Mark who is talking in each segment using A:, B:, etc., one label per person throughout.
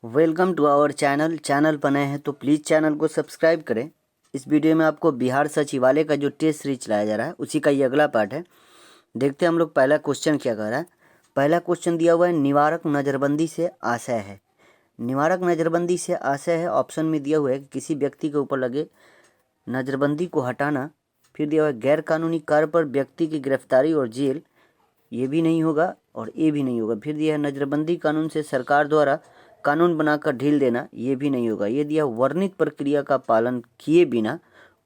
A: Welcome to our channel पर नए हैं तो प्लीज़ चैनल को सब्सक्राइब करें। इस वीडियो में आपको बिहार सचिवालय का जो टेस्ट सीरीज चलाया जा रहा है उसी का ये अगला पार्ट है। देखते हैं हम लोग पहला क्वेश्चन क्या कह रहा है। पहला क्वेश्चन दिया हुआ है निवारक नज़रबंदी से आशय है। निवारक नज़रबंदी से आशय है, ऑप्शन में दिया हुआ है कि किसी व्यक्ति के ऊपर लगे नज़रबंदी को हटाना। फिर दिया हुआ है गैर कानूनी कार्य पर व्यक्ति की गिरफ्तारी और जेल, ये भी नहीं होगा और ये भी नहीं होगा। फिर दिया है नज़रबंदी कानून से सरकार द्वारा कानून बनाकर ढील देना, ये भी नहीं होगा। ये दिया वर्णित प्रक्रिया का पालन किए बिना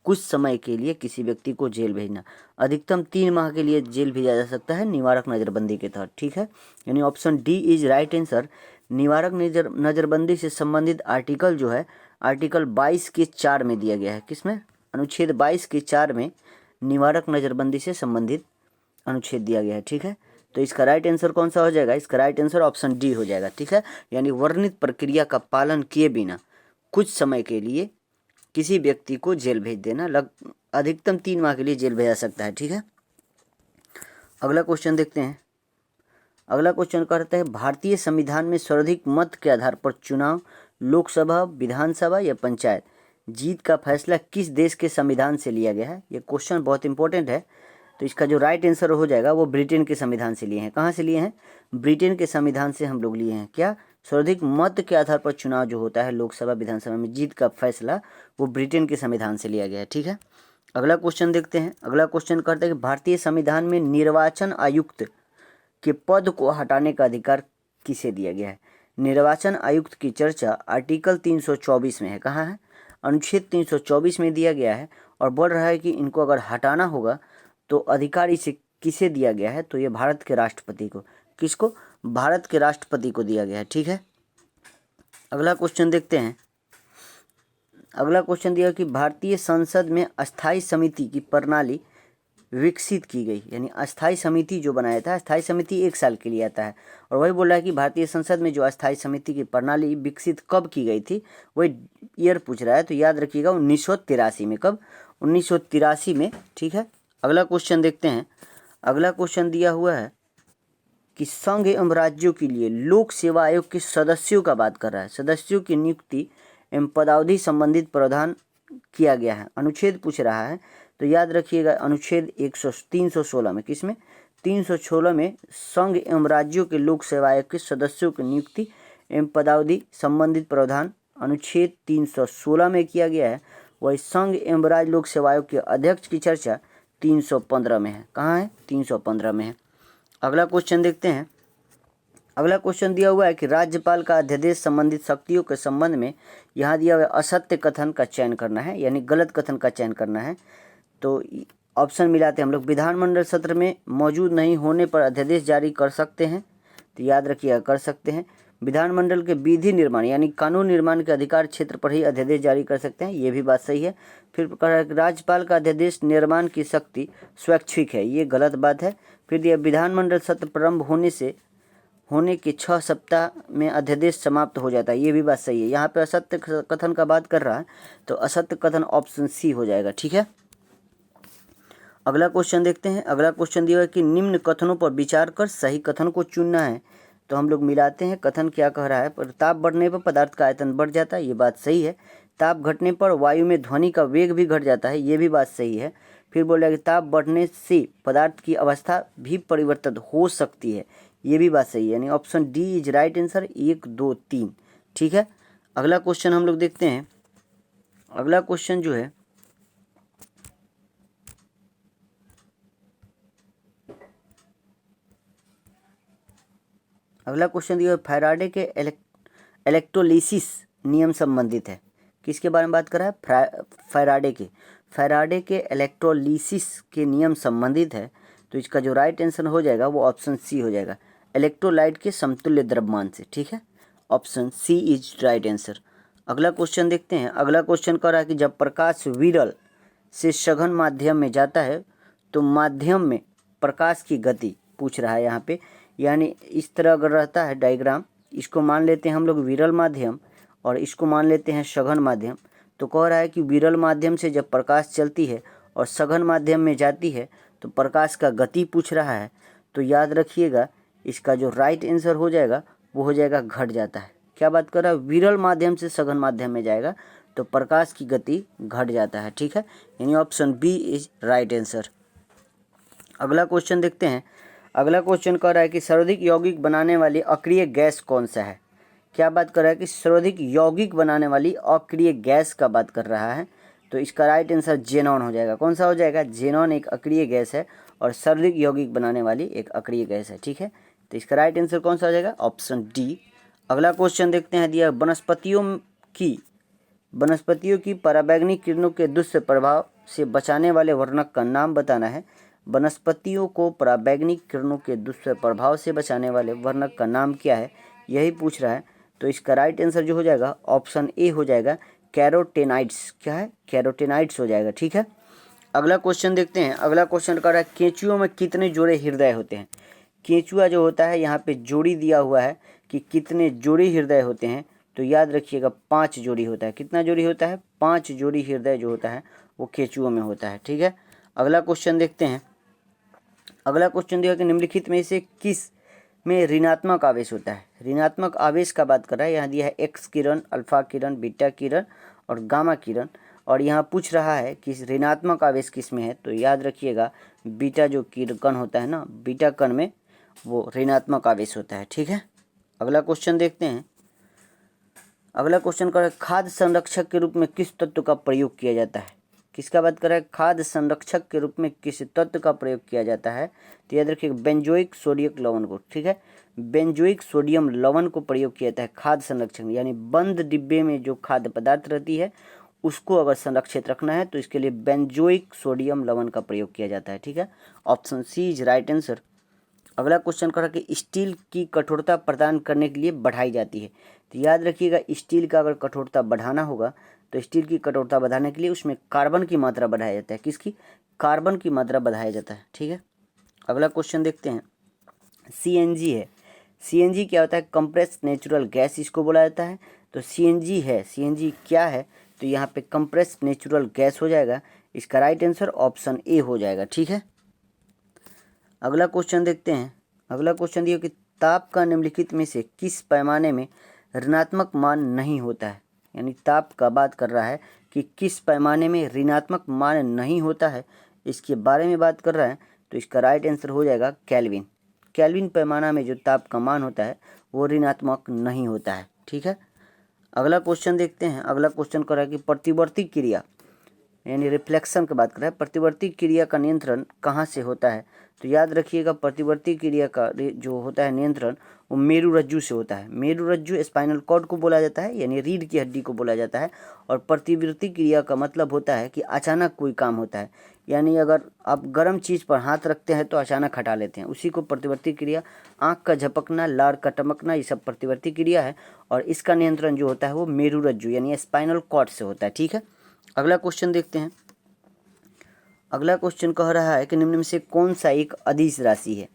A: कुछ समय के लिए किसी व्यक्ति को जेल भेजना, अधिकतम 3 माह के लिए जेल भेजा जा सकता है निवारक नज़रबंदी के तहत। ठीक है, यानी option D is right answer. निवारक नज़रबंदी से संबंधित आर्टिकल जो है आर्टिकल 22 के 4 में दिया गया है। किसमें? अनुच्छेद 22 के 4 में निवारक नज़रबंदी से संबंधित अनुच्छेद दिया गया है। ठीक है, तो इसका राइट आंसर कौन सा हो जाएगा? इसका राइट आंसर ऑप्शन डी हो जाएगा। ठीक है, यानी वर्णित प्रक्रिया का पालन किए बिना कुछ समय के लिए किसी व्यक्ति को जेल भेज देना, अधिकतम 3 माह के लिए जेल भेजा सकता है। ठीक है, अगला क्वेश्चन देखते हैं। अगला क्वेश्चन कहता है भारतीय संविधान में सर्वाधिक मत के आधार पर चुनाव, लोकसभा, विधानसभा या पंचायत जीत का फैसला किस देश के संविधान से लिया गया है? ये क्वेश्चन बहुत इंपॉर्टेंट है। तो इसका जो राइट आंसर हो जाएगा वो ब्रिटेन के संविधान से लिए हैं। कहाँ से लिए हैं? ब्रिटेन के संविधान से हम लोग लिए हैं। क्या? सर्वाधिक मत के आधार पर चुनाव जो होता है लोकसभा विधानसभा में जीत का फैसला वो ब्रिटेन के संविधान से लिया गया है। ठीक है, अगला क्वेश्चन देखते हैं। अगला क्वेश्चन करते हैं कि भारतीय संविधान में निर्वाचन आयुक्त के पद को हटाने का अधिकार किसे दिया गया है? निर्वाचन आयुक्त की चर्चा आर्टिकल 324 में है। कहाँ है? अनुच्छेद 324 में दिया गया है और बोल रहा है कि इनको अगर हटाना होगा तो अधिकार इसे किसे दिया गया है? तो ये भारत के राष्ट्रपति को। किसको? भारत के राष्ट्रपति को दिया गया है। ठीक है, अगला क्वेश्चन देखते हैं। अगला क्वेश्चन दिया कि भारतीय संसद में अस्थायी समिति की प्रणाली विकसित की गई, यानी अस्थायी समिति जो बनाया था, अस्थायी समिति 1 साल के लिए आता है और वही बोल रहा है कि भारतीय संसद में जो अस्थायी समिति की प्रणाली विकसित कब की गई थी, वही ईयर पूछ रहा है। तो याद रखिएगा 1983 में। कब? 1983 में। ठीक है, अगला क्वेश्चन देखते हैं। अगला क्वेश्चन दिया हुआ है कि संघ एवं राज्यों के लिए लोक सेवा आयोग के सदस्यों का बात कर रहा है। सदस्यों की नियुक्ति एवं पदावधि संबंधित प्रावधान किया गया है, अनुच्छेद पूछ रहा है। तो याद रखिएगा अनुच्छेद 316 में। किसमें? 316 में संघ एवं राज्यों के लोक सेवा आयोग के सदस्यों की नियुक्ति एवं पदावधि संबंधित प्रावधान अनुच्छेद 316 में किया गया है। वही संघ एवं राज्य लोक सेवा आयोग के अध्यक्ष की चर्चा 315 में है। कहाँ है? 315 में है। अगला क्वेश्चन देखते हैं। अगला क्वेश्चन दिया हुआ है कि राज्यपाल का अध्यादेश संबंधित शक्तियों के संबंध में यहाँ दिया हुआ असत्य कथन का चयन करना है, यानी गलत कथन का चयन करना है। तो ऑप्शन मिलाते हैं हम लोग। विधानमंडल सत्र में मौजूद नहीं होने पर अध्यादेश जारी कर सकते हैं, तो याद रखिएगा कर सकते हैं। विधानमंडल के विधि निर्माण यानी कानून निर्माण के अधिकार क्षेत्र पर ही अध्यादेश जारी कर सकते हैं, ये भी बात सही है। फिर राज्यपाल का अध्यादेश निर्माण की शक्ति स्वैच्छिक है, ये गलत बात है। फिर दिया विधानमंडल सत्र प्रारंभ होने के 6 सप्ताह में अध्यादेश समाप्त हो जाता है, ये भी बात सही है। यहाँ पे असत्य कथन का बात कर रहा है तो असत्य कथन ऑप्शन सी हो जाएगा। ठीक है, अगला क्वेश्चन देखते हैं। अगला क्वेश्चन दिया है कि निम्न कथनों पर विचार कर सही कथन को चुनना है। तो हम लोग मिलाते हैं। कथन क्या कह रहा है? पर ताप बढ़ने पर पदार्थ का आयतन बढ़ जाता है, ये बात सही है। ताप घटने पर वायु में ध्वनि का वेग भी घट जाता है, ये भी बात सही है। फिर बोला कि ताप बढ़ने से पदार्थ की अवस्था भी परिवर्तित हो सकती है, ये भी बात सही है। यानी option D is right answer 1, 2, 3। ठीक है, अगला क्वेश्चन हम लोग देखते हैं। अगला क्वेश्चन जो है अगला क्वेश्चन दिया फैराडे के इलेक्ट्रोलिसिस नियम संबंधित है। किसके बारे में बात कर रहा है? फैराडे के इलेक्ट्रोलिसिस के नियम संबंधित है। तो इसका जो राइट आंसर हो जाएगा वो ऑप्शन सी हो जाएगा, इलेक्ट्रोलाइट के समतुल्य द्रव्यमान से। ठीक है, option C is right answer. अगला क्वेश्चन देखते हैं। अगला क्वेश्चन कह रहा है कि जब प्रकाश विरल से सघन माध्यम में जाता है तो माध्यम में प्रकाश की गति पूछ रहा है यहाँ पे। यानी इस तरह अगर रहता है डायग्राम, इसको मान लेते हैं हम लोग विरल माध्यम और इसको मान लेते हैं सघन माध्यम। तो कह रहा है कि विरल माध्यम से जब प्रकाश चलती है और सघन माध्यम में जाती है तो प्रकाश का गति पूछ रहा है। तो याद रखिएगा इसका जो राइट आंसर हो जाएगा वो हो जाएगा घट जाता है। क्या बात कर रहा है, विरल माध्यम से सघन माध्यम में जाएगा तो प्रकाश की गति घट जाता है, ठीक है, यानी option B is right answer. अगला क्वेश्चन देखते हैं। अगला क्वेश्चन कह रहा है कि सर्वाधिक यौगिक बनाने वाली अक्रिय गैस कौन सा है। क्या बात कर रहा है कि सर्वाधिक यौगिक बनाने वाली अक्रिय गैस का बात कर रहा है, तो इसका राइट आंसर जेनॉन हो जाएगा। कौन सा हो जाएगा, जेनॉन एक अक्रिय गैस है और सर्वाधिक यौगिक बनाने वाली एक अक्रिय गैस है, ठीक है, तो इसका राइट आंसर कौन सा हो जाएगा, ऑप्शन डी। अगला क्वेश्चन देखते हैं, दिया वनस्पतियों की पराबैंगनी किरणों के दुष्प्रभाव से बचाने वाले वर्णक का नाम बताना है। वनस्पतियों को पराबैंगनी किरणों के दुष्प्रभाव से बचाने वाले वर्णक का नाम क्या है, यही पूछ रहा है, तो इसका राइट आंसर जो हो जाएगा ऑप्शन ए हो जाएगा, कैरोटेनाइड्स। क्या है, कैरोटेनाइड्स हो जाएगा, ठीक है। अगला क्वेश्चन देखते हैं। अगला क्वेश्चन कर रहा है केंचुओं में कितने जोड़े हृदय होते हैं। केंचुआ जो होता है यहाँ पे जोड़ी दिया हुआ है कि कितने जोड़ी हृदय होते हैं, तो याद रखिएगा 5 जोड़ी होता है। कितना जोड़ी होता है, 5 जोड़ी हृदय जो होता है वो केंचुओं में होता है, ठीक है। अगला क्वेश्चन देखते हैं। अगला क्वेश्चन दिया कि निम्नलिखित में से किस में ऋणात्मक आवेश होता है। ऋणात्मक आवेश का बात कर रहा है, यहाँ दिया है एक्स किरण, अल्फा किरण, बीटा किरण और गामा किरण, और यहाँ पूछ रहा है कि ऋणात्मक आवेश किस में है, तो याद रखिएगा बीटा जो कण होता है ना, बीटा कण में वो ऋणात्मक आवेश होता है, ठीक है। अगला क्वेश्चन देखते हैं। अगला क्वेश्चन कर खाद्य संरक्षक के रूप में किस तत्व का प्रयोग किया जाता है। किसका बात कर रहा है, खाद्य संरक्षक के रूप में किस तत्व का प्रयोग किया जाता है, तो याद रखिएगा बेंजोइक सोडियम लवण को, ठीक है, बेंजोइक सोडियम लवण को प्रयोग किया जाता है खाद्य संरक्षण, यानी बंद डिब्बे में जो खाद्य पदार्थ रहती है उसको अगर संरक्षित रखना है तो इसके लिए बेंजोइक सोडियम लवण का प्रयोग किया जाता है, ठीक है, option C is right answer. अगला क्वेश्चन कर रहा है कि स्टील की कठोरता प्रदान करने के लिए बढ़ाई जाती है, तो याद रखिएगा स्टील का अगर कठोरता बढ़ाना होगा तो स्टील की कठोरता बढ़ाने के लिए उसमें कार्बन की मात्रा बढ़ाया जाता है। किसकी, कार्बन की मात्रा बढ़ाया जाता है, ठीक है। अगला क्वेश्चन देखते हैं। सीएनजी है, सीएनजी क्या होता है, कंप्रेस्ड नेचुरल गैस इसको बोला जाता है, तो सीएनजी है, सीएनजी क्या है, तो यहाँ पे कंप्रेस्ड नेचुरल गैस हो जाएगा। इसका राइट आंसर ऑप्शन ए हो जाएगा, ठीक है। अगला क्वेश्चन देखते हैं। अगला क्वेश्चन दिया कि ताप का निम्नलिखित में से किस पैमाने में ऋणात्मक मान नहीं होता है, यानी ताप का बात कर रहा है कि किस पैमाने में ऋणात्मक मान नहीं होता है, इसके बारे में बात कर रहा है, तो इसका राइट आंसर हो जाएगा केल्विन। केल्विन पैमाना में जो ताप का मान होता है वो ऋणात्मक नहीं होता है, ठीक है। अगला क्वेश्चन देखते हैं। अगला क्वेश्चन कर रहा है कि प्रतिवर्ती क्रिया यानी रिफ्लेक्शन की बात कर रहा है, प्रतिवर्ती क्रिया का नियंत्रण कहाँ से होता है, तो याद रखिएगा प्रतिवर्ती क्रिया का जो होता है नियंत्रण वो मेरुरज्जु से होता है। मेरुरज्जु स्पाइनल कॉर्ड को बोला जाता है, यानी रीढ़ की हड्डी को बोला जाता है, और प्रतिवर्ती क्रिया का मतलब होता है कि अचानक कोई काम होता है, यानी अगर आप गर्म चीज़ पर हाथ रखते हैं तो अचानक हटा लेते हैं, उसी को प्रतिवर्ती क्रिया, आँख का झपकना, लार का टपकना, ये सब प्रतिवर्ती क्रिया है, और इसका नियंत्रण जो होता है वो मेरुरज्जु यानी स्पाइनल कॉर्ड से होता है, ठीक है। अगला क्वेश्चन देखते हैं। अगला क्वेश्चन कह रहा है कि निम्न में से कौन सा एक अदिश राशि है।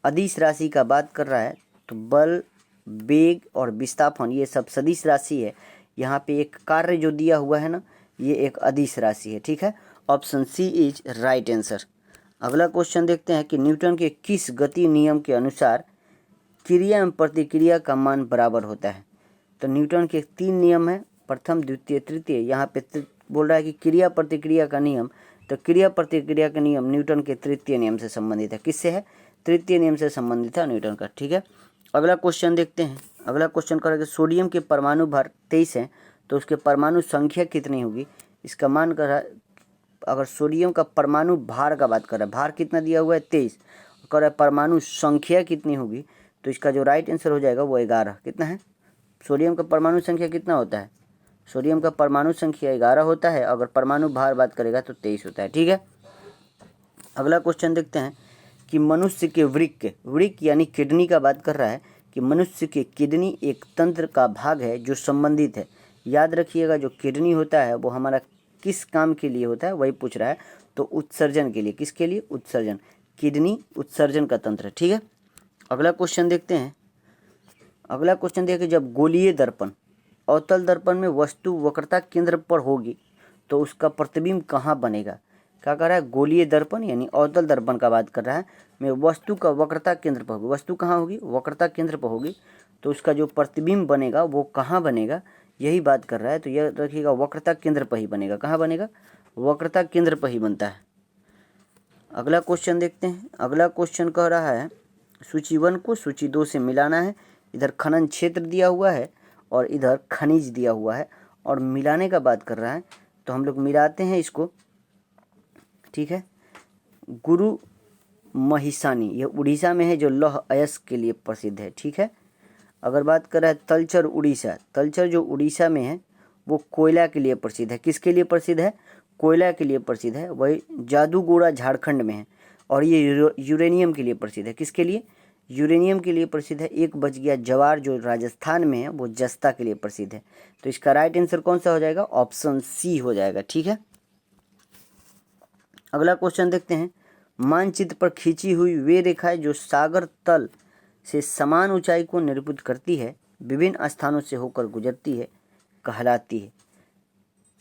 A: अदिश राशि का बात कर रहा है तो बल, वेग और विस्थापन ये सब सदिश राशि है। यहाँ पे एक कार्य जो दिया हुआ है ना, ये एक अदिश राशि है, ठीक है, option C is right answer. अगला क्वेश्चन देखते हैं कि न्यूटन के किस गति नियम के अनुसार क्रिया एवं प्रतिक्रिया का मान बराबर होता है। तो न्यूटन के 3 नियम हैं, प्रथम, द्वितीय, तृतीय। यहाँ पे बोल रहा है कि क्रिया प्रतिक्रिया का नियम, तो क्रिया प्रतिक्रिया का नियम न्यूटन के तृतीय नियम से संबंधित है। किससे है, तृतीय नियम से संबंधित है न्यूटन का, ठीक है। अगला क्वेश्चन देखते हैं। अगला क्वेश्चन करेंगे सोडियम के परमाणु भार 23 है, तो उसके परमाणु संख्या कितनी होगी। इसका मान कर रहा है, अगर सोडियम का परमाणु भार का बात कर रहा है, भार कितना दिया हुआ है 23, कर रहा है परमाणु संख्या कितनी होगी, तो इसका जो राइट आंसर हो जाएगा वो 11। कितना है, सोडियम का परमाणु संख्या कितना होता है, सोडियम का परमाणु संख्या 11 होता है, अगर परमाणु भार बात करेगा तो 23 होता है, ठीक है। अगला क्वेश्चन देखते हैं कि मनुष्य के वृक्क यानी किडनी का बात कर रहा है कि मनुष्य के किडनी एक तंत्र का भाग है जो संबंधित है। याद रखिएगा जो किडनी होता है वो हमारा किस काम के लिए होता है वही पूछ रहा है, तो उत्सर्जन के लिए। किसके लिए, उत्सर्जन, किडनी उत्सर्जन का तंत्र, ठीक है। अगला क्वेश्चन देखते हैं। अगला क्वेश्चन देखिए, जब गोलीय दर्पण अवतल दर्पण में वस्तु वक्रता केंद्र पर होगी तो उसका प्रतिबिंब कहाँ बनेगा। क्या कर रहा है, गोलीय दर्पण यानी अवतल दर्पण का बात कर रहा है, में वस्तु का वक्रता केंद्र पर होगी। वस्तु कहाँ होगी, वक्रता केंद्र पर होगी, तो उसका जो प्रतिबिंब बनेगा वो कहाँ बनेगा, यही बात कर रहा है। तो यह रखिएगा वक्रता केंद्र पर ही बनेगा। कहाँ बनेगा? वक्रता केंद्र पर ही बनता है। अगला क्वेश्चन देखते हैं। अगला क्वेश्चन कह रहा है सूची 1 को सूची 2 से मिलाना है। इधर खनन क्षेत्र दिया हुआ है और इधर खनिज दिया हुआ है और मिलाने का बात कर रहा है। तो हम लोग मिलाते हैं इसको, ठीक है। गुरु महिसानी, यह उड़ीसा में है, जो लौह अयस्क के लिए प्रसिद्ध है, ठीक है। अगर बात कर रहा है तलचर उड़ीसा, तलचर जो उड़ीसा में है वो कोयला के लिए प्रसिद्ध है। किसके लिए प्रसिद्ध है? कोयला के लिए प्रसिद्ध है। वही जादूगोड़ा झारखंड में है और ये यूरेनियम के लिए प्रसिद्ध है। किसके लिए? यूरेनियम के लिए प्रसिद्ध है। एक बच गया जवार जो राजस्थान में है, वो जस्ता के लिए प्रसिद्ध है। तो इसका राइट आंसर कौन सा हो जाएगा? ऑप्शन सी हो जाएगा, ठीक है। अगला क्वेश्चन देखते हैं। मानचित्र पर खींची हुई वे रेखाएं जो सागर तल से समान ऊंचाई को निरूपित करती है, विभिन्न स्थानों से होकर गुजरती है, कहलाती है।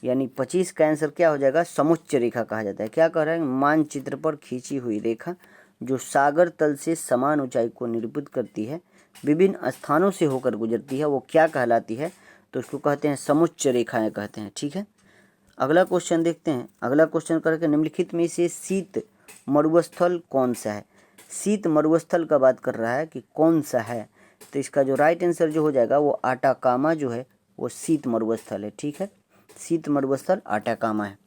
A: यानी 25 का आंसर क्या हो जाएगा? समुच्च रेखा कहा जाता है। क्या कह रहा है? मानचित्र पर खींची हुई रेखा जो सागर तल से समान ऊंचाई को निरूपित करती है, विभिन्न स्थानों से होकर गुजरती है, वो क्या कहलाती है? तो उसको कहते हैं समुच्च रेखाएं कहते हैं, ठीक है। अगला क्वेश्चन देखते हैं। अगला क्वेश्चन करके निम्नलिखित में से शीत मरुस्थल कौन सा है? शीत मरुस्थल का बात कर रहा है कि कौन सा है। तो इसका जो राइट आंसर जो हो जाएगा वो आटाकामा जो है वो शीत मरुस्थल है, ठीक है। शीत मरुस्थल आटाकामा है।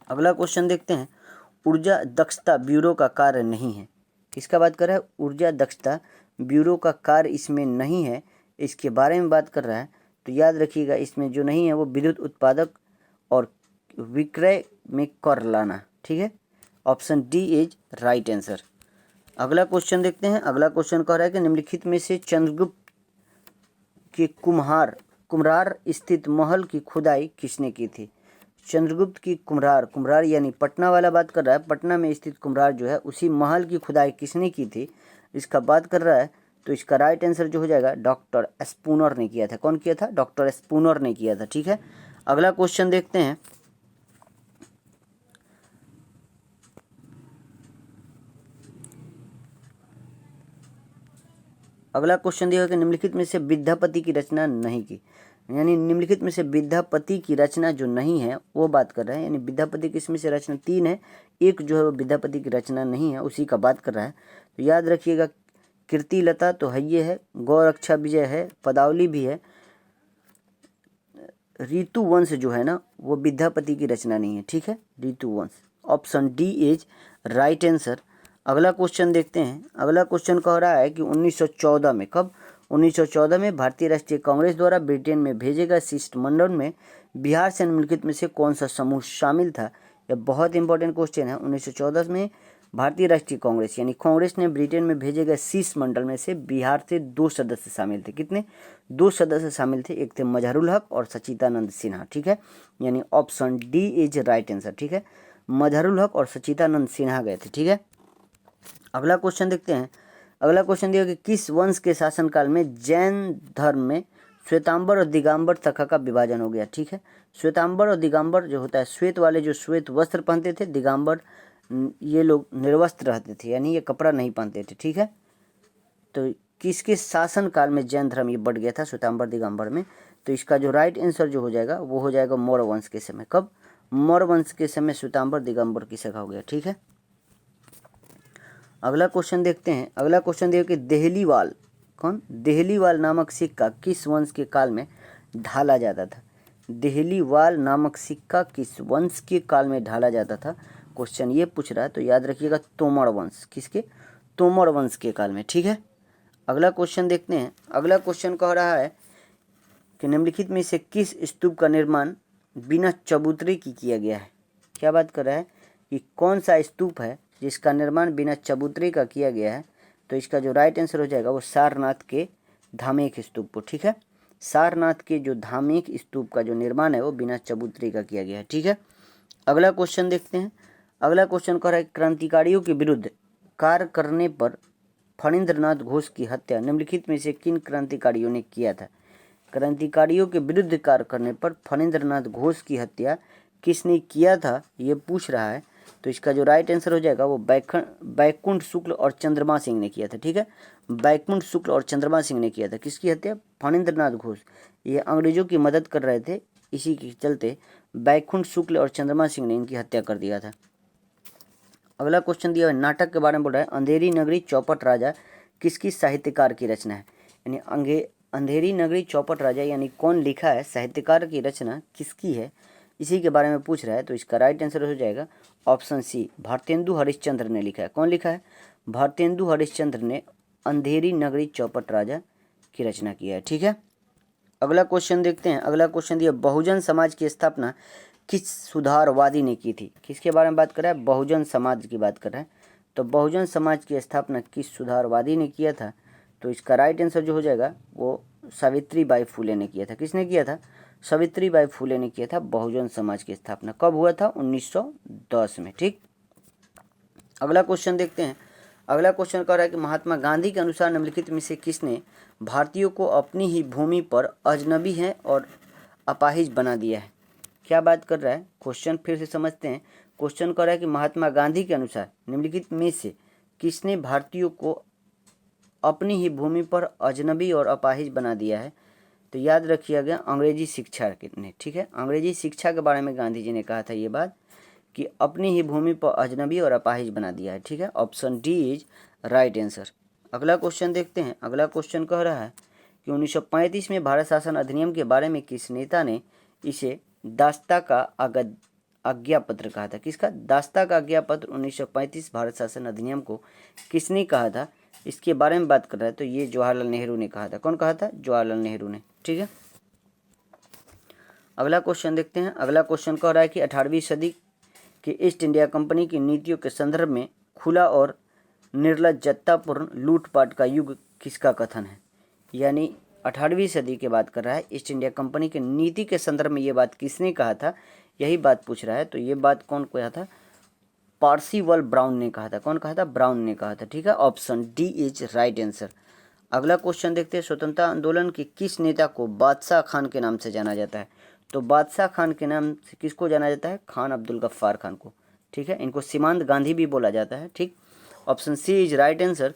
A: अगला क्वेश्चन देखते हैं। ऊर्जा दक्षता ब्यूरो का कार्य नहीं है। किसका बात कर रहा है? ऊर्जा दक्षता ब्यूरो का कार्य इसमें नहीं है, इसके बारे में बात कर रहा है। तो याद रखिएगा इसमें जो नहीं है वो विद्युत उत्पादक और विक्रय में कर लाना, ठीक है। Option D is right answer. अगला क्वेश्चन देखते हैं। अगला क्वेश्चन कह रहा है कि निम्नलिखित में से चंद्रगुप्त के कुम्हार स्थित महल की खुदाई किसने की थी? चंद्रगुप्त की कुम्हार यानी पटना वाला बात कर रहा है। पटना में स्थित कुम्हार जो है उसी महल की खुदाई किसने की थी, इसका बात कर रहा है। तो इसका राइट आंसर जो हो जाएगा डॉक्टर स्पूनर ने किया था। कौन किया था? डॉक्टर स्पूनर ने किया था, ठीक है। अगला क्वेश्चन देखते हैं। अगला क्वेश्चन दिया कि निम्नलिखित में से विद्यापति की रचना नहीं की। यानी निम्नलिखित में से विद्यापति की रचना जो नहीं है वो बात कर रहे हैं। यानी विद्यापति की इसमें से रचना 3 है, एक जो है वो विद्यापति की रचना नहीं है, उसी का बात कर रहा है। तो याद रखिएगा कीर्तिलता तो है, ये है, गौरक्षा विजय है, पदावली भी है। ऋतुवंश जो है ना वो विद्यापति की रचना नहीं है, ठीक है, Rituvansh. Option D is right answer. अगला क्वेश्चन देखते हैं। अगला क्वेश्चन कह रहा है कि 1914 में, कब? 1914 में भारतीय राष्ट्रीय कांग्रेस द्वारा ब्रिटेन में भेजे गए शिष्टमंडल में बिहार से निम्नलिखित में से कौन सा समूह शामिल था? यह बहुत इंपॉर्टेंट क्वेश्चन है। 1914 में भारतीय राष्ट्रीय कांग्रेस यानी कांग्रेस ने ब्रिटेन में भेजे गए शिष्टमंडल में से बिहार से 2 सदस्य शामिल थे। कितने? 2 सदस्य शामिल थे। एक थे मजहरुल हक और सचिदानंद सिन्हा, ठीक है। यानी option D is right answer, ठीक है। मजहरुल हक और सचिदानंद सिन्हा गए थे, ठीक है। अगला क्वेश्चन देखते हैं। अगला क्वेश्चन दिया कि किस वंश के शासनकाल में जैन धर्म में श्वेतांबर और दिगंबर शाखा का विभाजन हो गया, ठीक है। श्वेतांबर और दिगंबर जो होता है, श्वेत वाले जो श्वेत वस्त्र पहनते थे, दिगंबर ये लोग निर्वस्त्र रहते थे, यानी ये कपड़ा नहीं पहनते थे, ठीक है। तो किसके शासन काल में जैन धर्म ये बढ़ गया था श्वेतांबर दिगंबर में? तो इसका जो राइट आंसर जो हो जाएगा वो हो जाएगा मौर्य वंश के समय। कब? मौर्य वंश के समय श्वेतांबर दिगंबर की शाखा हो गया, ठीक है। अगला क्वेश्चन देखते हैं। अगला क्वेश्चन दिया कि देहलीवाल, कौन? देहलीवाल नामक सिक्का किस वंश के काल में ढाला जाता था? देहलीवाल नामक सिक्का किस वंश के काल में ढाला जाता था? क्वेश्चन ये पूछ रहा है, तो याद रखिएगा तोमर वंश। किसके? तोमर वंश के काल में, ठीक है। अगला क्वेश्चन देखते हैं। अगला क्वेश्चन कह रहा है कि निम्नलिखित में से किस स्तूप का निर्माण बिना चबूतरे की किया गया है? क्या बात कर रहा है कि कौन सा स्तूप है जिसका निर्माण बिना चबूतरे का किया गया है? तो इसका जो राइट आंसर हो जाएगा वो सारनाथ के धामेक स्तूप को, ठीक है। सारनाथ के जो धामेक स्तूप का जो निर्माण है वो बिना चबूतरे का किया गया है, ठीक है। अगला क्वेश्चन देखते हैं। अगला क्वेश्चन कह रहा है क्रांतिकारियों के विरुद्ध कार्य करने पर फणींद्रनाथ घोष की हत्या निम्नलिखित में से किन क्रांतिकारियों ने किया था? क्रांतिकारियों के विरुद्ध कार्य करने पर फणींद्रनाथ घोष की हत्या किसने किया था ये पूछ रहा है। तो इसका जो राइट आंसर हो जाएगा वो बैकुंठ शुक्ल और चंद्रमा सिंह ने किया था, ठीक है। बैकुंठ शुक्ल और चंद्रमा सिंह ने किया था। किसकी हत्या? फणींद्र नाथ घोष। ये अंग्रेजों की मदद कर रहे थे, इसी के चलते बैकुंठ शुक्ल और चंद्रमा सिंह ने इनकी हत्या कर दिया था। अगला क्वेश्चन दिया है, नाटक के बारे में बोल रहा है, अंधेरी नगरी चौपट राजा किसकी साहित्यकार की रचना है? यानी अंधेरी नगरी चौपट राजा यानी कौन लिखा है, साहित्यकार की रचना किसकी है, इसी के बारे में पूछ रहा है। तो इसका राइट आंसर हो जाएगा ऑप्शन सी, भारतेंदु हरिश्चंद्र ने लिखा है। कौन लिखा है? भारतेंदु हरिश्चंद्र ने अंधेरी नगरी चौपट राजा की रचना किया है। ठीक है, अगला क्वेश्चन देखते हैं। अगला क्वेश्चन दिया, बहुजन समाज की स्थापना किस सुधारवादी ने की थी? किसके बारे में बात कर रहा है? बहुजन समाज की बात कर रहा है। तो बहुजन समाज की स्थापना किस सुधारवादी ने किया था? तो इसका राइट आंसर जो हो जाएगा वो सावित्रीबाई फुले ने किया था। किसने किया था? सावित्रीबाई फुले ने किया था बहुजन समाज की स्थापना। कब हुआ था? 1910 में। ठीक, अगला क्वेश्चन देखते हैं। अगला क्वेश्चन कह रहा है कि महात्मा गांधी के अनुसार निम्नलिखित में से किसने भारतीयों को अपनी ही भूमि पर अजनबी है और अपाहिज बना दिया है? क्या बात कर रहा है? क्वेश्चन फिर से समझते हैं। क्वेश्चन कर रहा है कि महात्मा गांधी के अनुसार निम्नलिखित में से किसने भारतीयों को अपनी ही भूमि पर अजनबी और अपाहिज बना दिया है? तो याद रखिएगा अंग्रेजी शिक्षा ने। ठीक है, अंग्रेजी शिक्षा के बारे में गांधी जी ने कहा था ये बात कि अपनी ही भूमि पर अजनबी और अपाहिज बना दिया है। ठीक है, option D is right answer. अगला क्वेश्चन देखते हैं। अगला क्वेश्चन कह रहा है कि 1935 में भारत शासन अधिनियम के बारे में किस नेता ने इसे दास्ता का आज्ञा पत्र कहा था? किसका? दास्ता का आज्ञा पत्र 1935 भारत शासन अधिनियम को किसने कहा था, इसके बारे में बात कर रहा है। तो ये जवाहरलाल नेहरू ने कहा था। कौन कहा था? जवाहरलाल नेहरू ने। ठीक है, अगला क्वेश्चन देखते हैं। अगला क्वेश्चन कह रहा है कि 18वीं सदी कि ईस्ट इंडिया कंपनी की नीतियों के संदर्भ में खुला और निर्लज्जतापूर्ण लूटपाट का युग किसका कथन है? यानी 18वीं सदी की बात कर रहा है, ईस्ट इंडिया कंपनी की नीति के संदर्भ में ये बात किसने कहा था, यही बात पूछ रहा है। तो ये बात कौन कहा था? पार्सिवल ब्राउन ने कहा था। कौन कहा था? ब्राउन ने कहा था। ठीक है, option D is right answer. अगला क्वेश्चन देखते हैं। स्वतंत्रता आंदोलन के किस नेता को बादशाह खान के नाम से जाना जाता है? तो बादशाह खान के नाम से किसको जाना जाता है? खान अब्दुल गफ्फार खान को। ठीक है, इनको सीमांत गांधी भी बोला जाता है। ठीक, option C is right answer.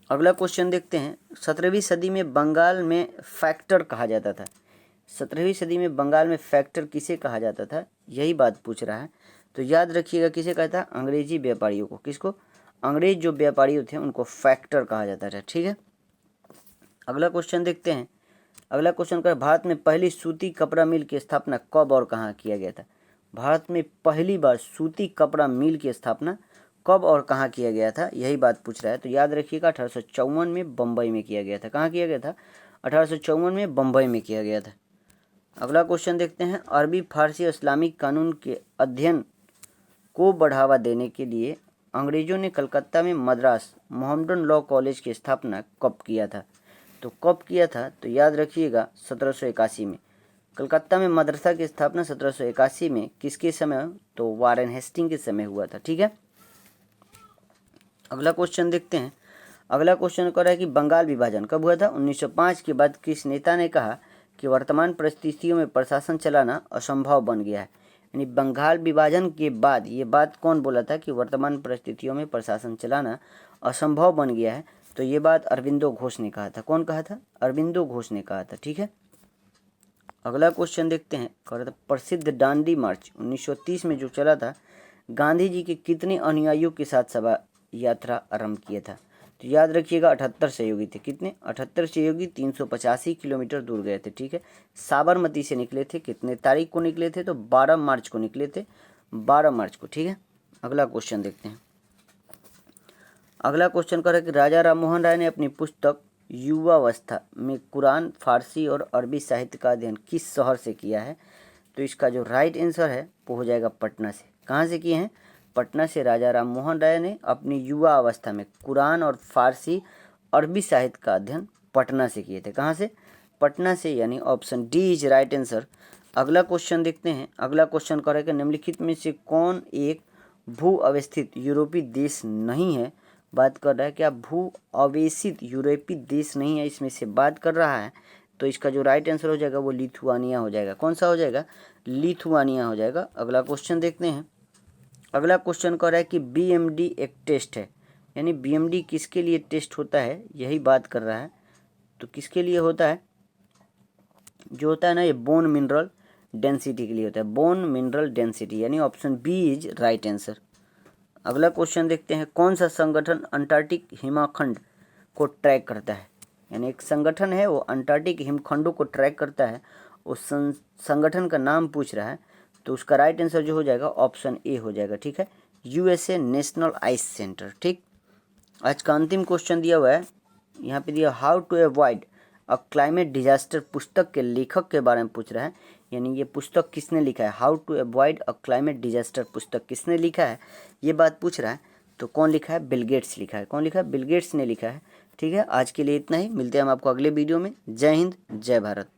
A: अगला क्वेश्चन देखते हैं। 17वीं सदी में बंगाल में फैक्टर कहा जाता था। 17वीं सदी में बंगाल में फैक्टर किसे कहा जाता था, यही बात पूछ रहा है। तो याद रखिएगा किसे कहा था? अंग्रेजी व्यापारियों को। किसको? अंग्रेज जो व्यापारी थे उनको फैक्टर कहा जाता था। ठीक है, अगला क्वेश्चन देखते हैं। अगला क्वेश्चन का, भारत में पहली सूती कपड़ा मिल की स्थापना कब और कहाँ किया गया था? भारत में पहली बार सूती कपड़ा मिल की स्थापना कब और कहाँ किया गया था, यही बात पूछ रहा है। तो याद रखिएगा 1854 में बम्बई में किया गया था। कहाँ किया गया था? 1854 में बम्बई में किया गया था। अगला क्वेश्चन देखते हैं। अरबी फारसी और इस्लामिक कानून के अध्ययन को बढ़ावा देने के लिए अंग्रेजों ने कलकत्ता में मद्रास मोहम्मडन लॉ कॉलेज की स्थापना कब किया था? तो कब किया था? तो याद रखिएगा 1781 में। कलकत्ता में मदरसा की स्थापना 1781 में किसके समय? तो वारेन हेस्टिंग के समय हुआ था। ठीक है, अगला क्वेश्चन देखते हैं। अगला क्वेश्चन कह रहा है कि बंगाल विभाजन कब हुआ था? 1905 के बाद किस नेता ने कहा कि वर्तमान परिस्थितियों में प्रशासन चलाना असंभव बन गया है? यानी बंगाल विभाजन के बाद ये बात कौन बोला था कि वर्तमान परिस्थितियों में प्रशासन चलाना असंभव बन गया है? तो ये बात अरविंदो घोष ने कहा था। कौन कहा था? अरविंदो घोष ने कहा था। ठीक है, अगला क्वेश्चन देखते हैं। कह रहा था प्रसिद्ध दांडी मार्च 1930 में जो चला था, गांधी जी के कितने अनुयायियों के साथ सभा यात्रा आरंभ किया था? तो याद रखिएगा 78 सहयोगी थे। कितने? 78 सहयोगी 385 किलोमीटर दूर गए थे। ठीक है, साबरमती से निकले थे। कितने तारीख को निकले थे? तो 12 मार्च को निकले थे, 12 मार्च को। ठीक है, अगला क्वेश्चन देखते हैं। अगला क्वेश्चन कर रहा है कि राजा राम मोहन राय ने अपनी पुस्तक युवावस्था में कुरान, फारसी और अरबी साहित्य का अध्ययन किस शहर से किया है? तो इसका जो राइट आंसर है वो हो जाएगा पटना से। कहाँ से किए हैं? पटना से राजा राम मोहन राय ने अपनी युवा अवस्था में कुरान और फारसी अरबी साहित्य का अध्ययन पटना से किए थे। कहाँ से? पटना से, यानी option D is right answer. अगला क्वेश्चन देखते हैं। अगला क्वेश्चन कह रहा है कि निम्नलिखित में से कौन एक भू अवस्थित यूरोपीय देश नहीं है? बात कर रहा है क्या भू अवेशित यूरोपीय देश नहीं है, इसमें से बात कर रहा है। तो इसका जो राइट आंसर हो जाएगा वो लिथुआनिया हो जाएगा। कौन सा हो जाएगा? लिथुआनिया हो जाएगा। अगला क्वेश्चन देखते हैं। अगला क्वेश्चन कह रहा है कि BMD एक टेस्ट है, यानी BMD किसके लिए टेस्ट होता है, यही बात कर रहा है। तो किसके लिए होता है, जो होता है ना ये बोन मिनरल डेंसिटी के लिए होता है, बोन मिनरल डेंसिटी, यानी option B is right answer. अगला क्वेश्चन देखते हैं, कौन सा संगठन अंटार्कटिक हिमखंड को ट्रैक करता है। यानी एक संगठन है वो अंटार्कटिक हिमखंडों को ट्रैक करता है, उस संगठन का नाम पूछ रहा है। तो उसका राइट आंसर जो हो जाएगा ऑप्शन ए हो जाएगा। ठीक है, USA नेशनल आइस सेंटर। ठीक, आज का अंतिम क्वेश्चन दिया हुआ है, यहाँ पे दिया how to avoid a climate disaster, पुस्तक के लेखक के बारे में पूछ रहा है। यानी ये पुस्तक किसने लिखा है, how to avoid a climate disaster पुस्तक किसने लिखा है, ये बात पूछ रहा है। तो कौन लिखा है, बिल गेट्स लिखा है। कौन लिखा है, बिल गेट्स ने लिखा है। ठीक है, आज के लिए इतना ही, मिलते हैं हम आपको अगले वीडियो में। जय हिंद, जय भारत।